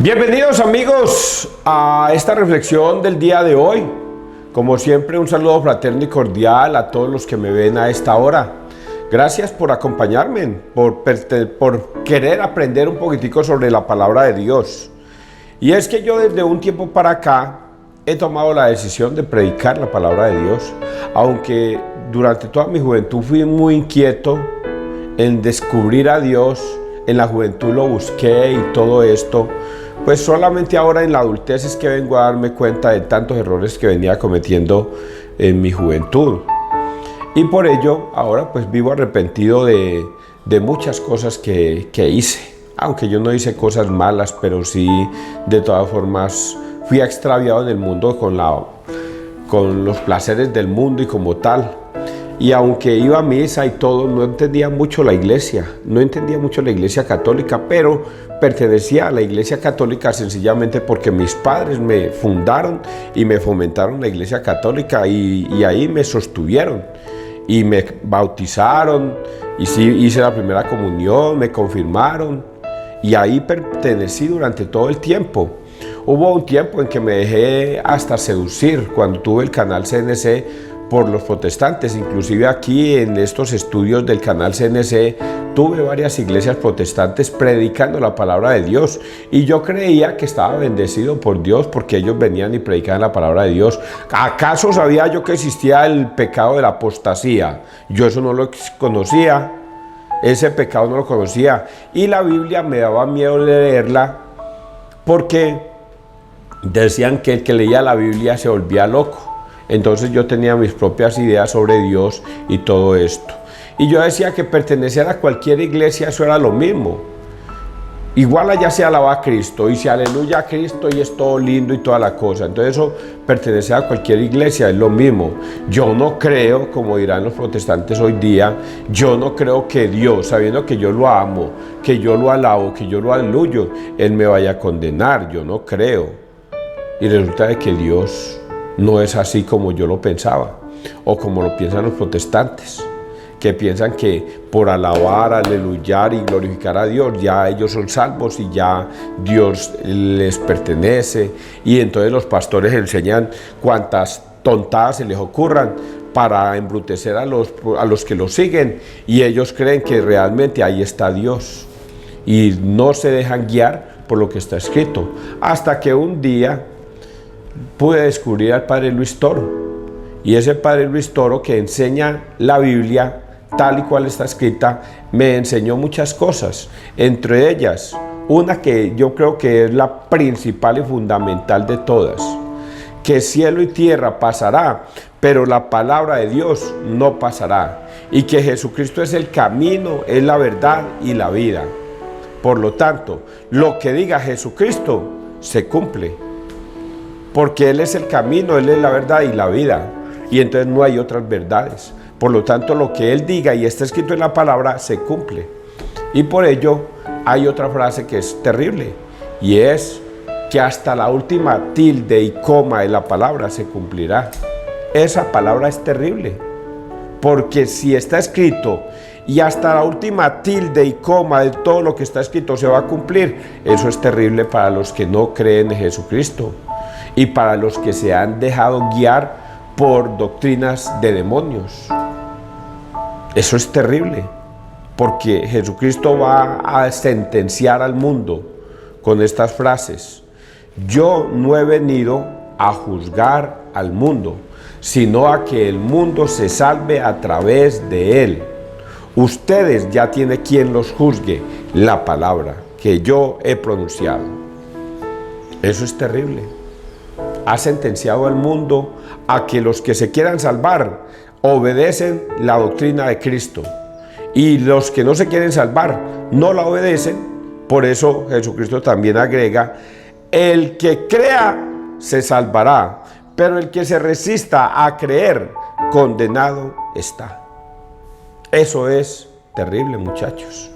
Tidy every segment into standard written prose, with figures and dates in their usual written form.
Bienvenidos amigos a esta reflexión del día de hoy. Como siempre, un saludo fraterno y cordial a todos los que me ven a esta hora. Gracias por acompañarme, por querer aprender un poquitico sobre la palabra de Dios. Y es que yo desde un tiempo para acá he tomado la decisión de predicar la palabra de Dios. Aunque durante toda mi juventud fui muy inquieto en descubrir a Dios, en la juventud lo busqué y todo esto, pues solamente ahora en la adultez es que vengo a darme cuenta de tantos errores que venía cometiendo en mi juventud. Y por ello ahora pues vivo arrepentido de muchas cosas que hice. Aunque yo no hice cosas malas, pero sí de todas formas fui extraviado en el mundo con los placeres del mundo y como tal. Y aunque iba a misa y todo, no entendía mucho la iglesia, católica, pero pertenecía a la iglesia católica sencillamente porque mis padres me fundaron y me fomentaron la iglesia católica y ahí me sostuvieron y me bautizaron y sí, hice la primera comunión, me confirmaron y ahí pertenecí durante todo el tiempo. Hubo un tiempo en que me dejé hasta seducir cuando tuve el canal CNC por los protestantes. Inclusive aquí en estos estudios del canal CNC tuve varias iglesias protestantes predicando la palabra de Dios y yo creía que estaba bendecido por Dios porque ellos venían y predicaban la palabra de Dios. ¿Acaso sabía yo que existía el pecado de la apostasía? Yo eso no lo conocía, ese pecado no lo conocía, y la Biblia me daba miedo leerla porque decían que el que leía la Biblia se volvía loco. Entonces yo tenía mis propias ideas sobre Dios y todo esto. Y yo decía que pertenecer a cualquier iglesia eso era lo mismo. Igual allá se alaba a Cristo y se aleluya a Cristo y es todo lindo y toda la cosa. Entonces eso pertenecer a cualquier iglesia es lo mismo. Yo no creo, como dirán los protestantes hoy día, yo no creo que Dios, sabiendo que yo lo amo, que yo lo alabo, que yo lo aleluyo, Él me vaya a condenar. Yo no creo. Y resulta de que Dios no es así como yo lo pensaba, o como lo piensan los protestantes, que piensan que por alabar, aleluyar y glorificar a Dios, ya ellos son salvos y ya Dios les pertenece. Y entonces los pastores enseñan cuantas tontadas se les ocurran para embrutecer a los que los siguen, y ellos creen que realmente ahí está Dios, y no se dejan guiar por lo que está escrito. Hasta que un día pude descubrir al Padre Luis Toro, y ese Padre Luis Toro, que enseña la Biblia tal y cual está escrita, me enseñó muchas cosas, entre ellas una que yo creo que es la principal y fundamental de todas: que cielo y tierra pasará, pero la palabra de Dios no pasará, y que Jesucristo es el camino, es la verdad y la vida. Por lo tanto, lo que diga Jesucristo se cumple, porque Él es el camino, Él es la verdad y la vida, y entonces no hay otras verdades. Por lo tanto, lo que Él diga y está escrito en la palabra se cumple. Y por ello hay otra frase que es terrible, y es que hasta la última tilde y coma de la palabra se cumplirá. Esa palabra es terrible, porque si está escrito y hasta la última tilde y coma de todo lo que está escrito se va a cumplir, eso es terrible para los que no creen en Jesucristo y para los que se han dejado guiar por doctrinas de demonios. Eso es terrible, porque Jesucristo va a sentenciar al mundo con estas frases: yo no he venido a juzgar al mundo, sino a que el mundo se salve a través de él. Ustedes ya tienen quien los juzgue, la palabra que yo he pronunciado. Eso es terrible. Ha sentenciado al mundo a que los que se quieran salvar obedecen la doctrina de Cristo, y los que no se quieren salvar no la obedecen. Por eso Jesucristo también agrega: el que crea se salvará, pero el que se resista a creer, condenado está. Eso es terrible, muchachos.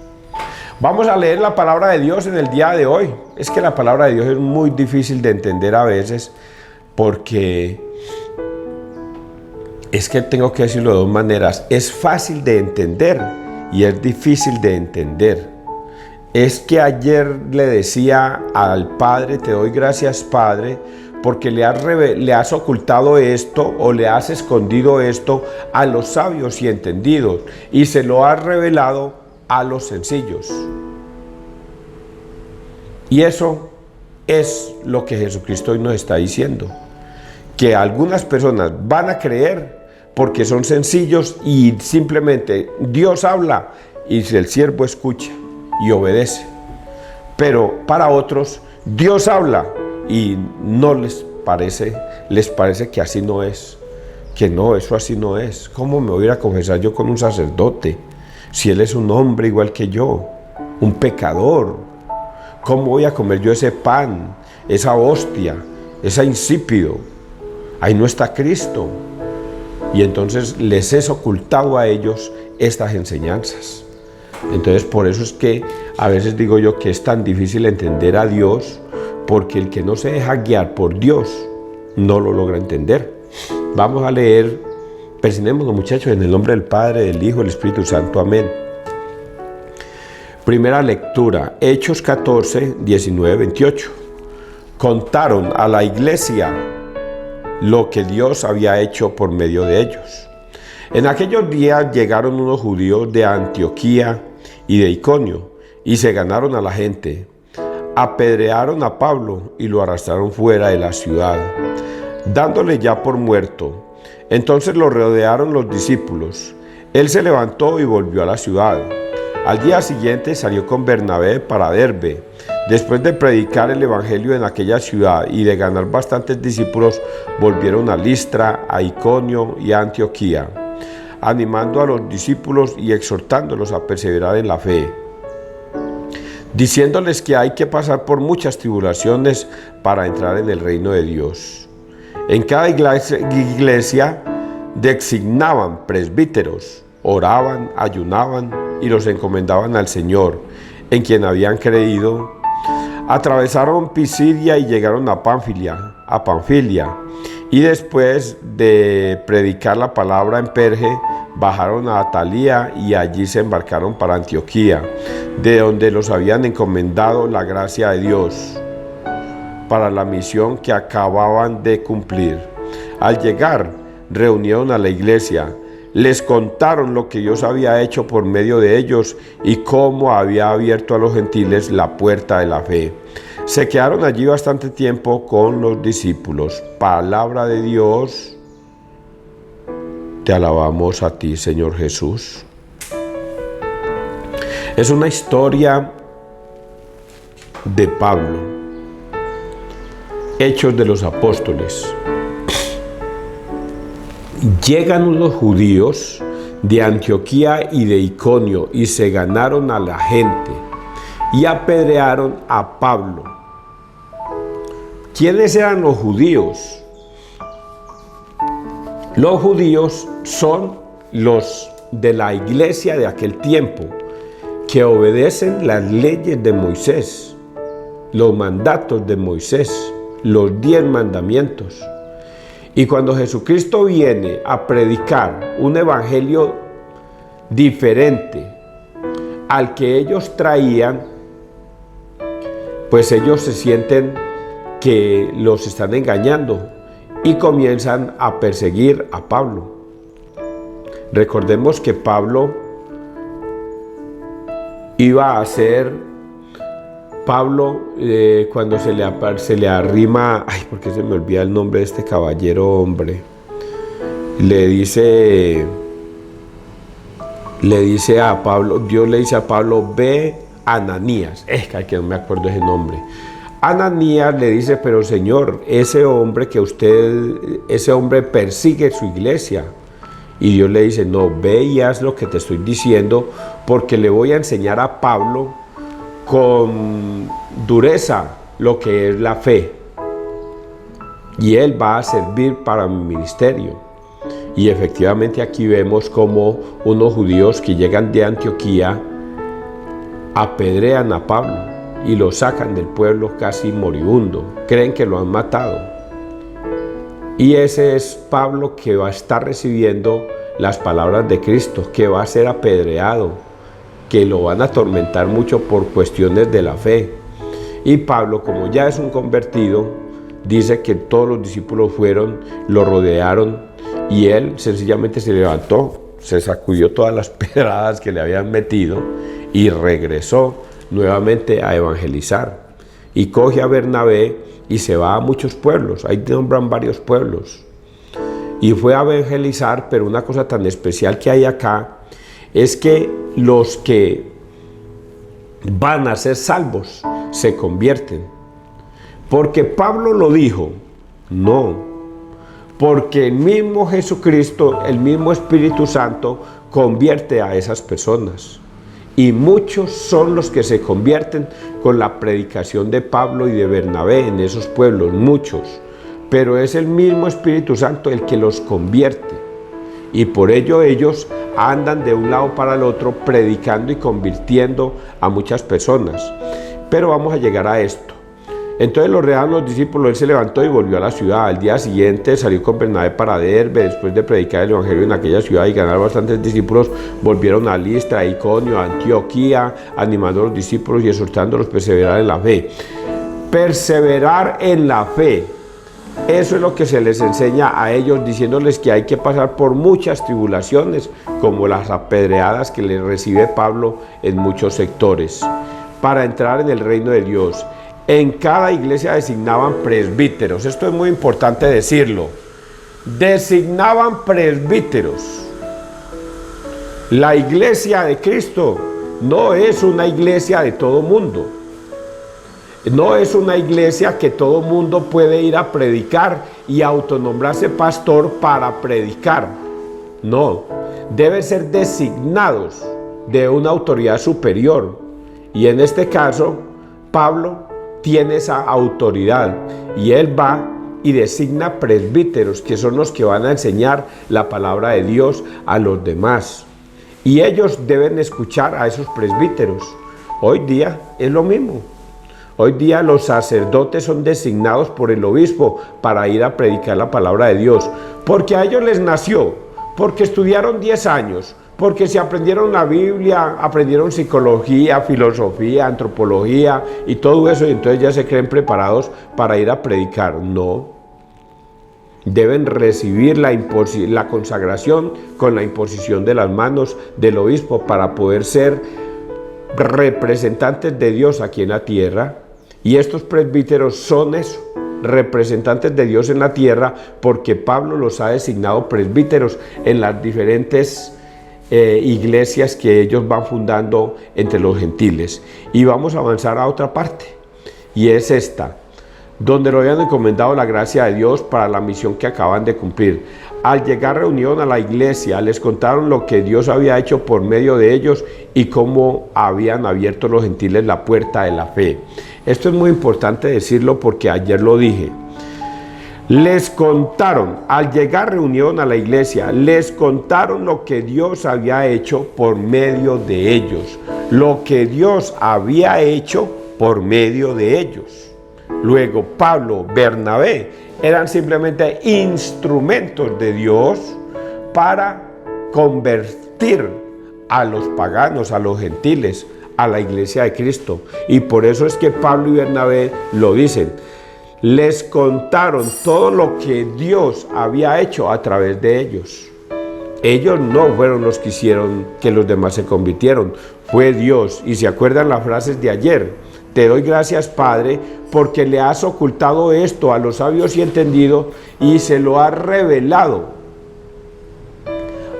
Vamos a leer la palabra de Dios en el día de hoy. Es que la palabra de Dios es muy difícil de entender a veces, porque es que tengo que decirlo de dos maneras: es fácil de entender y es difícil de entender. Es que ayer le decía al Padre, te doy gracias, Padre, porque le has ocultado esto o le has escondido esto a los sabios y entendidos y se lo has revelado a los sencillos. Y eso es lo que Jesucristo hoy nos está diciendo, que algunas personas van a creer porque son sencillos y simplemente Dios habla y el siervo escucha y obedece. Pero para otros Dios habla y no les parece que así no es, que no, eso así no es. ¿Cómo me voy a ir a confesar yo con un sacerdote si él es un hombre igual que yo, un pecador? ¿Cómo voy a comer yo ese pan, esa hostia, esa insípido? Ahí no está Cristo. Y entonces les es ocultado a ellos estas enseñanzas. Entonces por eso es que a veces digo yo que es tan difícil entender a Dios, porque el que no se deja guiar por Dios no lo logra entender. Vamos a leer, persinémonos muchachos, en el nombre del Padre, del Hijo, del Espíritu Santo, amén. Primera lectura, Hechos 14, 19, 28. Contaron a la iglesia lo que Dios había hecho por medio de ellos. En aquellos días llegaron unos judíos de Antioquía y de Iconio y se ganaron a la gente. Apedrearon a Pablo y lo arrastraron fuera de la ciudad, dándole ya por muerto. Entonces lo rodearon los discípulos. Él se levantó y volvió a la ciudad. Al día siguiente salió con Bernabé para Derbe. Después de predicar el evangelio en aquella ciudad y de ganar bastantes discípulos, volvieron a Listra, a Iconio y a Antioquía, animando a los discípulos y exhortándolos a perseverar en la fe, diciéndoles que hay que pasar por muchas tribulaciones para entrar en el reino de Dios. En cada iglesia designaban presbíteros, oraban, ayunaban y los encomendaban al Señor, en quien habían creído. Atravesaron Pisidia y llegaron a Panfilia, y después de predicar la palabra en Perge, bajaron a Atalía y allí se embarcaron para Antioquía, de donde los habían encomendado la gracia de Dios para la misión que acababan de cumplir. Al llegar, reunieron a la iglesia, les contaron lo que Dios había hecho por medio de ellos y cómo había abierto a los gentiles la puerta de la fe. Se quedaron allí bastante tiempo con los discípulos. Palabra de Dios. Te alabamos a ti, Señor Jesús. Es una historia de Pablo. Hechos de los Apóstoles. Llegan unos judíos de Antioquía y de Iconio y se ganaron a la gente y apedrearon a Pablo. ¿Quiénes eran los judíos? Los judíos son los de la iglesia de aquel tiempo, que obedecen las leyes de Moisés, los mandatos de Moisés, los 10 mandamientos. Y cuando Jesucristo viene a predicar un evangelio diferente al que ellos traían, pues ellos se sienten que los están engañando y comienzan a perseguir a Pablo. Recordemos que Pablo iba a ser cuando se le arrima, ¿por qué se me olvida el nombre de este caballero, hombre? Le dice a Pablo, Dios le dice a Pablo, ve Ananías, que no me acuerdo ese nombre. Ananías le dice, pero Señor, ese hombre persigue su iglesia. Y Dios le dice, no, ve y haz lo que te estoy diciendo, porque le voy a enseñar a Pablo con dureza lo que es la fe. Y él va a servir para mi ministerio. Y efectivamente aquí vemos como unos judíos que llegan de Antioquía apedrean a Pablo y lo sacan del pueblo casi moribundo. Creen que lo han matado. Y ese es Pablo que va a estar recibiendo las palabras de Cristo, que va a ser apedreado que lo van a atormentar mucho por cuestiones de la fe. Y Pablo, como ya es un convertido, dice que todos los discípulos fueron, lo rodearon y él sencillamente se levantó, se sacudió todas las pedradas que le habían metido y regresó nuevamente a evangelizar. Y coge a Bernabé y se va a muchos pueblos, ahí nombran varios pueblos. Y fue a evangelizar, pero una cosa tan especial que hay acá es que los que van a ser salvos se convierten. Porque Pablo lo dijo, no, porque el mismo Jesucristo, el mismo Espíritu Santo convierte a esas personas. Y muchos son los que se convierten con la predicación de Pablo y de Bernabé en esos pueblos, muchos. Pero es el mismo Espíritu Santo el que los convierte. Y por ello ellos andan de un lado para el otro predicando y convirtiendo a muchas personas. Pero vamos a llegar a esto. Entonces los rodearon los discípulos, él se levantó y volvió a la ciudad. Al día siguiente salió con Bernabé para Derbe, después de predicar el evangelio en aquella ciudad y ganar bastantes discípulos, volvieron a Listra, a Iconio, a Antioquía, animando a los discípulos y exhortándolos a perseverar en la fe. Perseverar en la fe. Eso es lo que se les enseña a ellos, diciéndoles que hay que pasar por muchas tribulaciones, como las apedreadas que les recibe Pablo en muchos sectores, para entrar en el reino de Dios. En cada iglesia designaban presbíteros, esto es muy importante decirlo, designaban presbíteros. La iglesia de Cristo no es una iglesia de todo mundo. No es una iglesia que todo mundo puede ir a predicar y autonombrarse pastor para predicar. No, deben ser designados de una autoridad superior. Y en este caso, Pablo tiene esa autoridad y él va y designa presbíteros, que son los que van a enseñar la palabra de Dios a los demás. Y ellos deben escuchar a esos presbíteros. Hoy día es lo mismo. Hoy día los sacerdotes son designados por el obispo para ir a predicar la palabra de Dios, porque a ellos les nació, porque estudiaron 10 años, porque se aprendieron la Biblia, aprendieron psicología, filosofía, antropología y todo eso, y entonces ya se creen preparados para ir a predicar. No. Deben recibir la consagración con la imposición de las manos del obispo para poder ser representantes de Dios aquí en la tierra. Y estos presbíteros son eso, representantes de Dios en la tierra, porque Pablo los ha designado presbíteros en las diferentes iglesias que ellos van fundando entre los gentiles. Y vamos a avanzar a otra parte, y es esta, donde lo habían encomendado la gracia de Dios para la misión que acaban de cumplir. Al llegar reunieron a la iglesia, les contaron lo que Dios había hecho por medio de ellos y cómo habían abierto los gentiles la puerta de la fe. Esto es muy importante decirlo porque ayer lo dije. Les contaron, al llegar reunieron a la iglesia, les contaron lo que Dios había hecho por medio de ellos. Lo que Dios había hecho por medio de ellos. Luego Pablo, Bernabé, eran simplemente instrumentos de Dios para convertir a los paganos, a los gentiles, a la iglesia de Cristo. Y por eso es que Pablo y Bernabé lo dicen. Les contaron todo lo que Dios había hecho a través de ellos. Ellos no fueron los que hicieron que los demás se convirtieron, fue Dios. Y se acuerdan las frases de ayer. Te doy gracias, Padre, porque le has ocultado esto a los sabios y entendidos y se lo has revelado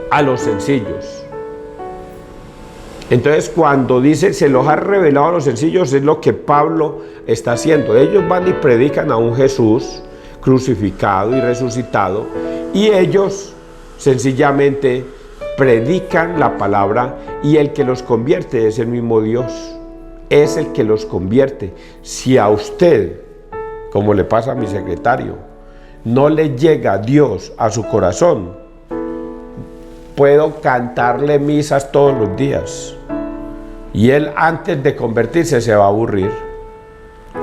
a los sencillos. Entonces, cuando dice se los ha revelado a los sencillos, es lo que Pablo está haciendo. Ellos van y predican a un Jesús crucificado y resucitado, y ellos sencillamente predican la palabra, y el que los convierte es el mismo Dios. Es el que los convierte. Si a usted, como le pasa a mi secretario, no le llega Dios a su corazón, puedo cantarle misas todos los días y él antes de convertirse se va a aburrir,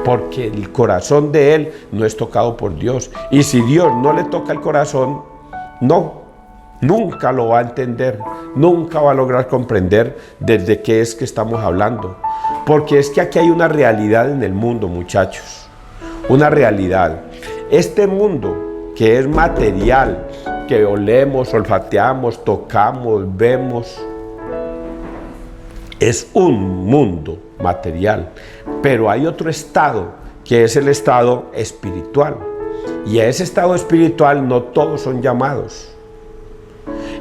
porque el corazón de él no es tocado por Dios. Y si Dios no le toca el corazón, no Nunca lo va a entender, nunca va a lograr comprender desde qué es que estamos hablando. Porque es que aquí hay una realidad en el mundo, muchachos. Una realidad. Este mundo que es material, que olemos, olfateamos, tocamos, vemos, es un mundo material. Pero hay otro estado, que es el estado espiritual. Y a ese estado espiritual no todos son llamados.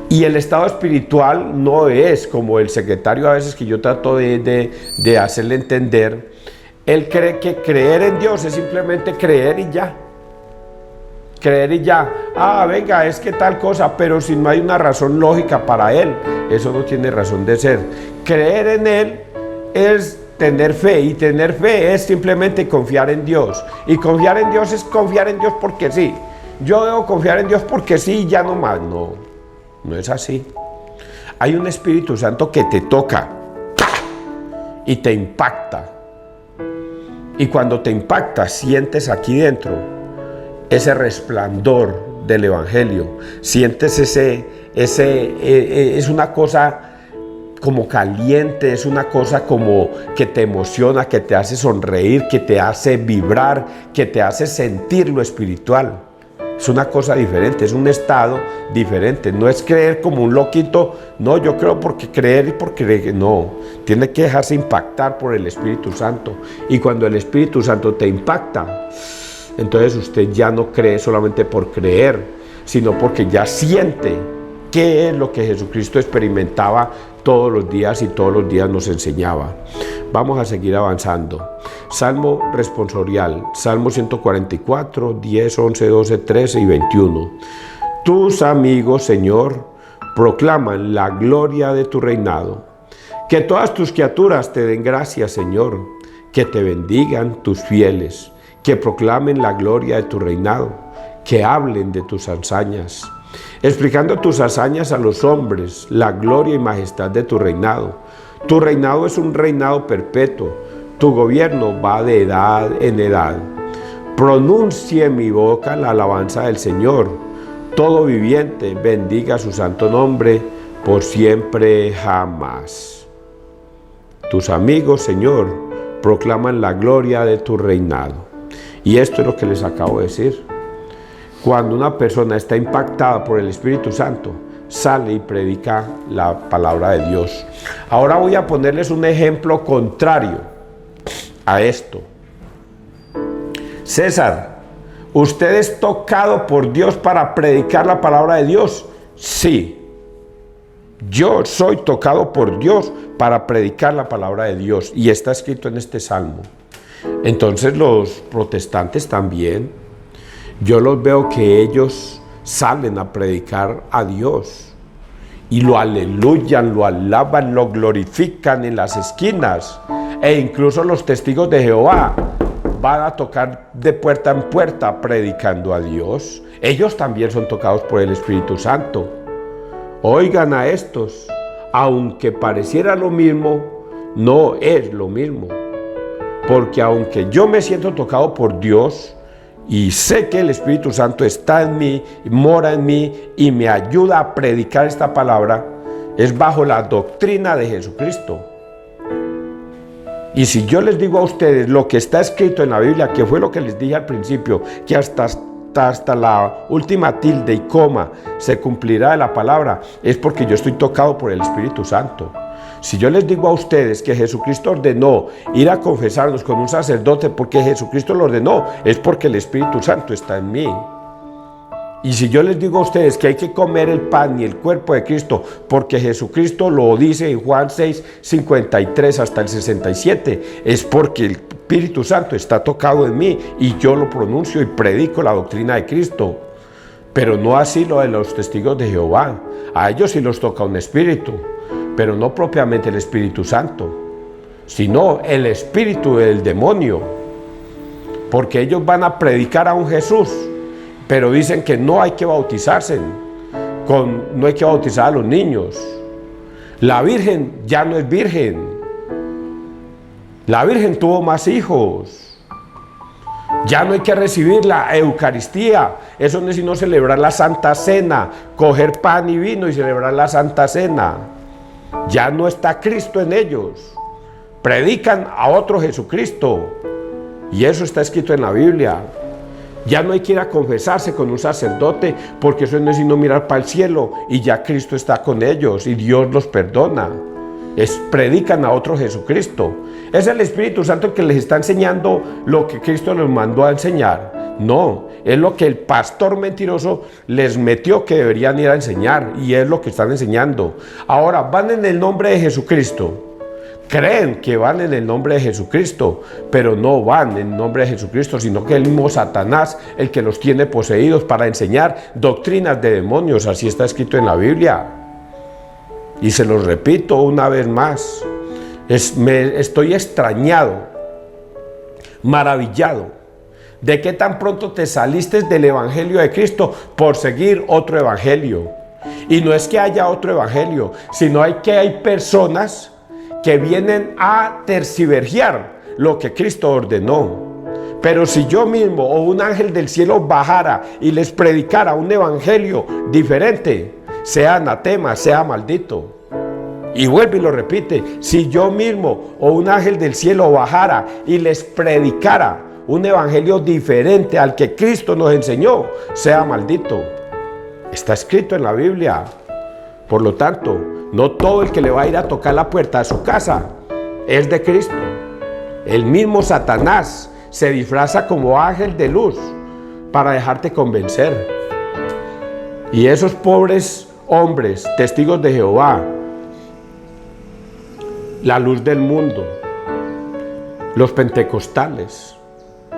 Y el estado espiritual no es como el secretario a veces que yo trato de hacerle entender. Él cree que creer en Dios es simplemente creer y ya. Creer y ya. Ah, venga, es que tal cosa, pero si no hay una razón lógica para él, eso no tiene razón de ser. Creer en Él es tener fe, y tener fe es simplemente confiar en Dios. Y confiar en Dios es confiar en Dios porque sí. Yo debo confiar en Dios porque sí y ya no más. No es así. Hay un Espíritu Santo que te toca y te impacta. Y cuando te impacta, sientes aquí dentro ese resplandor del Evangelio. Sientes es una cosa como caliente, es una cosa como que te emociona, que te hace sonreír, que te hace vibrar, que te hace sentir lo espiritual. Es una cosa diferente, es un estado diferente. No es creer como un loquito, no, yo creo porque creer y por creer, no. Tiene que dejarse impactar por el Espíritu Santo. Y cuando el Espíritu Santo te impacta, entonces usted ya no cree solamente por creer, sino porque ya siente qué es lo que Jesucristo experimentaba todos los días y todos los días nos enseñaba. Vamos a seguir avanzando. Salmo responsorial, Salmo 144, 10, 11, 12, 13 y 21. Tus amigos, Señor, proclaman la gloria de tu reinado. Que todas tus criaturas te den gracias, Señor. Que te bendigan tus fieles. Que proclamen la gloria de tu reinado. Que hablen de tus hazañas. Explicando tus hazañas a los hombres, la gloria y majestad de tu reinado. Tu reinado es un reinado perpetuo, tu gobierno va de edad en edad. Pronuncie en mi boca la alabanza del Señor. Todo viviente bendiga su santo nombre por siempre jamás. Tus amigos, Señor, proclaman la gloria de tu reinado. Y esto es lo que les acabo de decir. Cuando una persona está impactada por el Espíritu Santo, sale y predica la palabra de Dios. Ahora voy a ponerles un ejemplo contrario a esto. César, ¿usted es tocado por Dios para predicar la palabra de Dios? Sí. Yo soy tocado por Dios para predicar la palabra de Dios. Y está escrito en este salmo. Entonces los protestantes también. Yo los veo que ellos salen a predicar a Dios y lo aleluyan, lo alaban, lo glorifican en las esquinas, e incluso los testigos de Jehová van a tocar de puerta en puerta predicando a Dios. Ellos también son tocados por el Espíritu Santo. Oigan a estos, aunque pareciera lo mismo, no es lo mismo, porque aunque yo me siento tocado por Dios, y sé que el Espíritu Santo está en mí, mora en mí y me ayuda a predicar esta palabra, es bajo la doctrina de Jesucristo. Y si yo les digo a ustedes lo que está escrito en la Biblia, que fue lo que les dije al principio, que hasta la última tilde y coma se cumplirá de la palabra, es porque yo estoy tocado por el Espíritu Santo. Si yo les digo a ustedes que Jesucristo ordenó ir a confesarnos con un sacerdote porque Jesucristo lo ordenó, es porque el Espíritu Santo está en mí. Y si yo les digo a ustedes que hay que comer el pan y el cuerpo de Cristo porque Jesucristo lo dice en Juan 6, 53 hasta el 67, es porque el Espíritu Santo está tocado en mí y yo lo pronuncio y predico la doctrina de Cristo. Pero no así lo de los testigos de Jehová. A ellos sí los toca un espíritu, pero no propiamente el Espíritu Santo, sino el espíritu del demonio, porque ellos van a predicar a un Jesús, pero dicen que no hay que bautizarse, no hay que bautizar a los niños. La Virgen ya no es virgen, la Virgen tuvo más hijos. Ya no hay que recibir la Eucaristía. Eso no es sino celebrar la Santa Cena, coger pan y vino y celebrar la Santa Cena. Ya no está Cristo en ellos. Predican a otro Jesucristo. Y eso está escrito en la Biblia. Ya no hay que ir a confesarse con un sacerdote, porque eso no es sino mirar para el cielo y ya Cristo está con ellos y Dios los perdona. Predican a otro Jesucristo. Es el Espíritu Santo el que les está enseñando lo que Cristo les mandó a enseñar. No, es lo que el pastor mentiroso les metió que deberían ir a enseñar, y es lo que están enseñando. Ahora van en el nombre de Jesucristo. Creen que van en el nombre de Jesucristo, pero no van en el nombre de Jesucristo, sino que es el mismo Satanás el que los tiene poseídos para enseñar doctrinas de demonios. Así está escrito en la Biblia. Y se los repito una vez más, estoy extrañado, maravillado, de que tan pronto te saliste del Evangelio de Cristo por seguir otro evangelio. Y no es que haya otro evangelio, sino que hay personas que vienen a tergiversar lo que Cristo ordenó. Pero si yo mismo o un ángel del cielo bajara y les predicara un evangelio diferente, sea anatema, sea maldito. Y vuelve y lo repite, si yo mismo o un ángel del cielo bajara y les predicara un evangelio diferente al que Cristo nos enseñó, sea maldito. Está escrito en la Biblia. Por lo tanto, no todo el que le va a ir a tocar la puerta de su casa es de Cristo. El mismo Satanás se disfraza como ángel de luz para dejarte convencer. Y esos pobres hombres, testigos de Jehová, la luz del mundo, los pentecostales,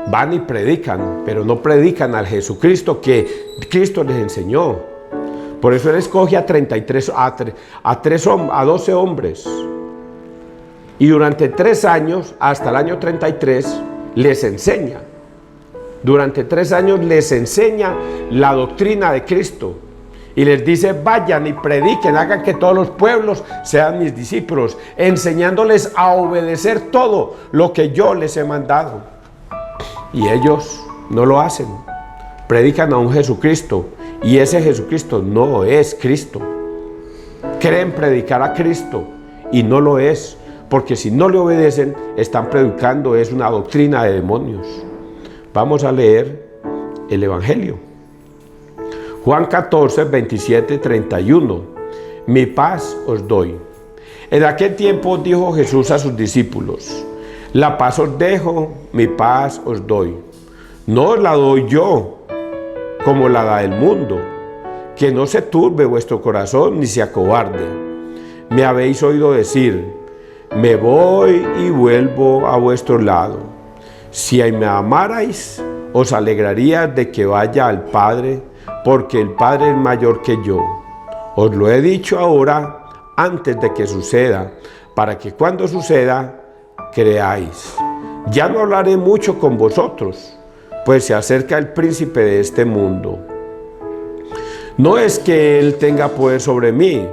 van y predican, pero no predican al Jesucristo que Cristo les enseñó. Por eso Él escoge a 12 hombres. Y durante 3 años, hasta el año 33, les enseña. Durante 3 años les enseña la doctrina de Cristo. Y les dice, vayan y prediquen, hagan que todos los pueblos sean mis discípulos, enseñándoles a obedecer todo lo que yo les he mandado. Y ellos no lo hacen. Predican a un Jesucristo, y ese Jesucristo no es Cristo. Creen predicar a Cristo, y no lo es, porque si no le obedecen, están predicando, es una doctrina de demonios. Vamos a leer el Evangelio. Juan 14, 27, 31. Mi paz os doy. En aquel tiempo dijo Jesús a sus discípulos, la paz os dejo, mi paz os doy. No os la doy yo, como la da el mundo. Que no se turbe vuestro corazón ni se acobarde. Me habéis oído decir, me voy y vuelvo a vuestro lado. Si me amarais, os alegraría de que vaya al Padre, porque el Padre es mayor que yo. Os lo he dicho ahora, antes de que suceda, para que cuando suceda, creáis. Ya no hablaré mucho con vosotros, pues se acerca el príncipe de este mundo. No es que él tenga poder sobre mí,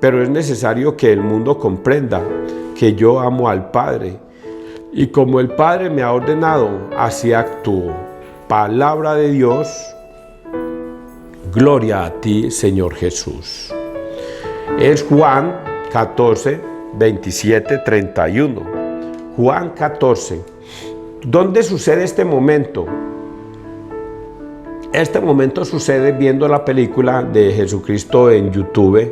pero es necesario que el mundo comprenda que yo amo al Padre, y como el Padre me ha ordenado, así actúo. Palabra de Dios. Gloria a ti, Señor Jesús. Es Juan 14, 27, 31. Juan 14. ¿Dónde sucede este momento? Este momento sucede viendo la película de Jesucristo en YouTube,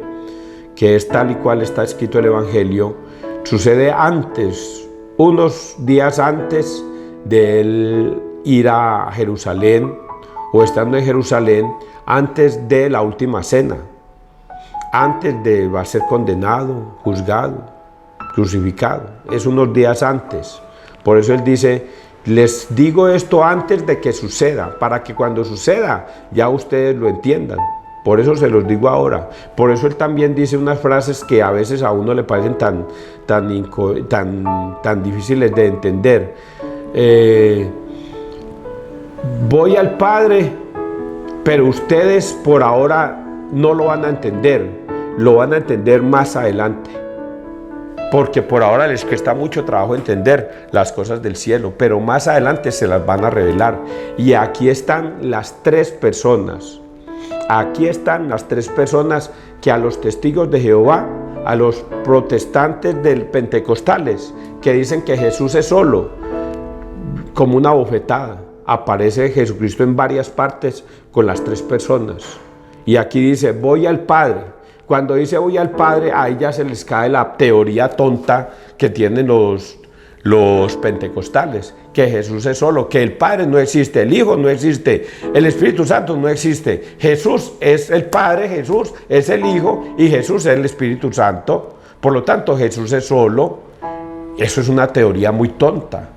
que es tal y cual está escrito el Evangelio. Sucede antes, unos días antes de él ir a Jerusalén, o estando en Jerusalén, antes de la última cena, antes de va a ser condenado, juzgado, crucificado. Es unos días antes. Por eso él dice, les digo esto antes de que suceda, para que cuando suceda ya ustedes lo entiendan. Por eso se los digo ahora. Por eso él también dice unas frases que a veces a uno le parecen tan difíciles de entender. Voy al Padre, pero ustedes por ahora no lo van a entender. Lo van a entender más adelante. porque por ahora les cuesta mucho trabajo entender las cosas del cielo, pero más adelante se las van a revelar. Y aquí están las tres personas. Aquí están las tres personas que a los testigos de Jehová, a los protestantes del pentecostales, que dicen que Jesús es solo, como una bofetada, aparece Jesucristo en varias partes con las tres personas. Y aquí dice, voy al Padre. Cuando dice voy al Padre, a ella se les cae la teoría tonta que tienen los pentecostales, que Jesús es solo, que el Padre no existe, el Hijo no existe, el Espíritu Santo no existe. Jesús es el Padre, Jesús es el Hijo y Jesús es el Espíritu Santo. Por lo tanto, Jesús es solo. Eso es una teoría muy tonta,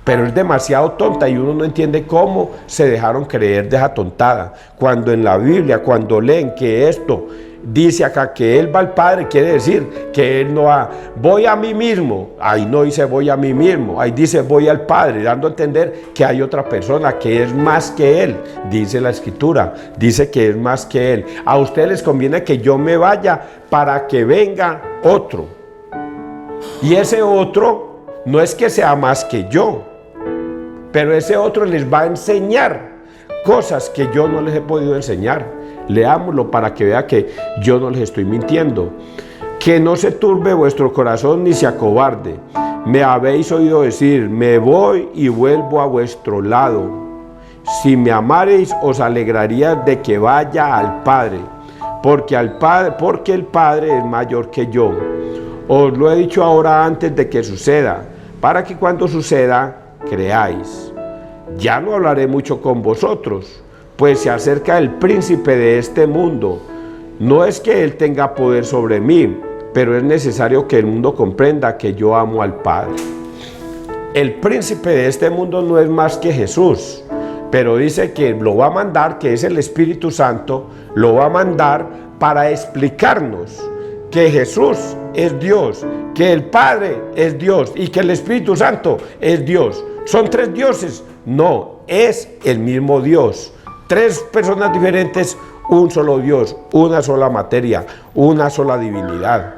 pero es demasiado tonta y uno no entiende cómo se dejaron creer de esa tontada. Cuando en la Biblia, cuando leen que esto dice acá que Él va al Padre, quiere decir que Él no va, voy a mí mismo. Ahí no dice voy a mí mismo, ahí dice voy al Padre, dando a entender que hay otra persona que es más que Él. Dice la Escritura, dice que es más que Él. A ustedes les conviene que yo me vaya para que venga otro. Y ese otro no es que sea más que yo, pero ese otro les va a enseñar cosas que yo no les he podido enseñar. Leámoslo para que vea que yo no les estoy mintiendo. Que no se turbe vuestro corazón ni se acobarde. Me habéis oído decir, me voy y vuelvo a vuestro lado. Si me amareis, os alegraría de que vaya al Padre, porque el Padre es mayor que yo. Os lo he dicho ahora antes de que suceda, para que cuando suceda, creáis. Ya no hablaré mucho con vosotros, pues se acerca el príncipe de este mundo. No es que él tenga poder sobre mí, pero es necesario que el mundo comprenda que yo amo al Padre. El príncipe de este mundo no es más que Jesús, pero dice que lo va a mandar, que es el Espíritu Santo, lo va a mandar para explicarnos que Jesús es Dios, que el Padre es Dios y que el Espíritu Santo es Dios. ¿Son tres dioses? No, es el mismo Dios. Tres personas diferentes, un solo Dios, una sola materia, una sola divinidad.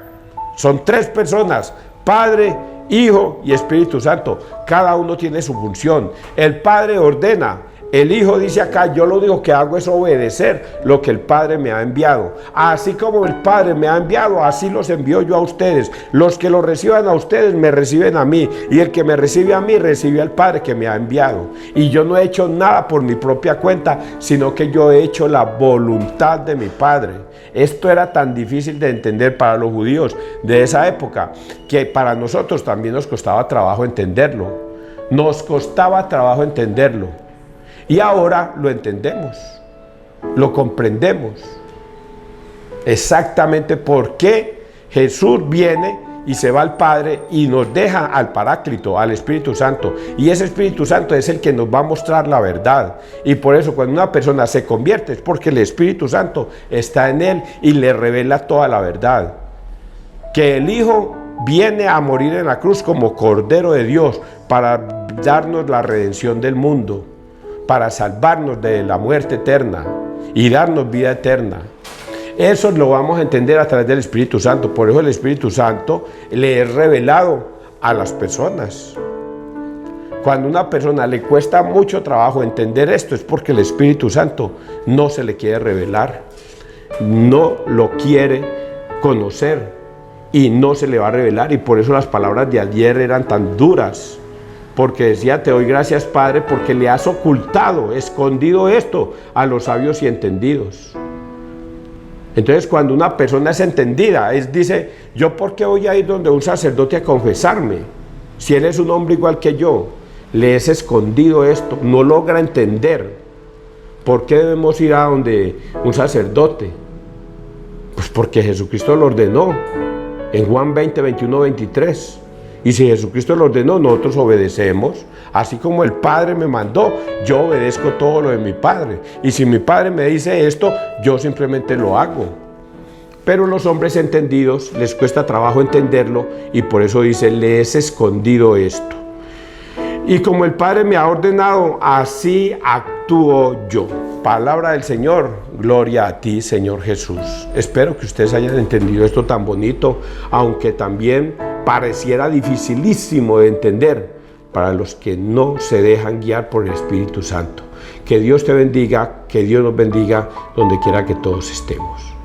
Son tres personas, Padre, Hijo y Espíritu Santo. Cada uno tiene su función. El Padre ordena. El Hijo dice acá, yo lo único que hago es obedecer lo que el Padre me ha enviado. Así como el Padre me ha enviado, así los envío yo a ustedes. Los que los reciban a ustedes, me reciben a mí. Y el que me recibe a mí, recibe al Padre que me ha enviado. Y yo no he hecho nada por mi propia cuenta, sino que yo he hecho la voluntad de mi Padre. Esto era tan difícil de entender para los judíos de esa época, que para nosotros también nos costaba trabajo entenderlo. Nos costaba trabajo entenderlo. Y ahora lo entendemos, lo comprendemos. Exactamente por qué Jesús viene y se va al Padre y nos deja al Paráclito, al Espíritu Santo. Y ese Espíritu Santo es el que nos va a mostrar la verdad. Y por eso cuando una persona se convierte es porque el Espíritu Santo está en él y le revela toda la verdad. Que el Hijo viene a morir en la cruz como Cordero de Dios para darnos la redención del mundo, para salvarnos de la muerte eterna y darnos vida eterna. Eso lo vamos a entender a través del Espíritu Santo. Por eso el Espíritu Santo le es revelado a las personas. Cuando a una persona le cuesta mucho trabajo entender esto, es porque el Espíritu Santo no se le quiere revelar, no lo quiere conocer y no se le va a revelar. Y por eso las palabras de ayer eran tan duras, porque decía, te doy gracias, Padre, porque le has ocultado, escondido esto a los sabios y entendidos. Entonces, cuando una persona es entendida, dice, ¿yo por qué voy a ir donde un sacerdote a confesarme? Si él es un hombre igual que yo, le es escondido esto, no logra entender. ¿Por qué debemos ir a donde un sacerdote? Pues porque Jesucristo lo ordenó en Juan 20, 21, 23. Y si Jesucristo lo ordenó, nosotros obedecemos. Así como el Padre me mandó, yo obedezco todo lo de mi Padre. Y si mi Padre me dice esto, yo simplemente lo hago. Pero los hombres entendidos les cuesta trabajo entenderlo y por eso dice, les he escondido esto. Y como el Padre me ha ordenado, así actúo yo. Palabra del Señor, gloria a ti, Señor Jesús. Espero que ustedes hayan entendido esto tan bonito, aunque también pareciera dificilísimo de entender para los que no se dejan guiar por el Espíritu Santo. Que Dios te bendiga, que Dios nos bendiga donde quiera que todos estemos.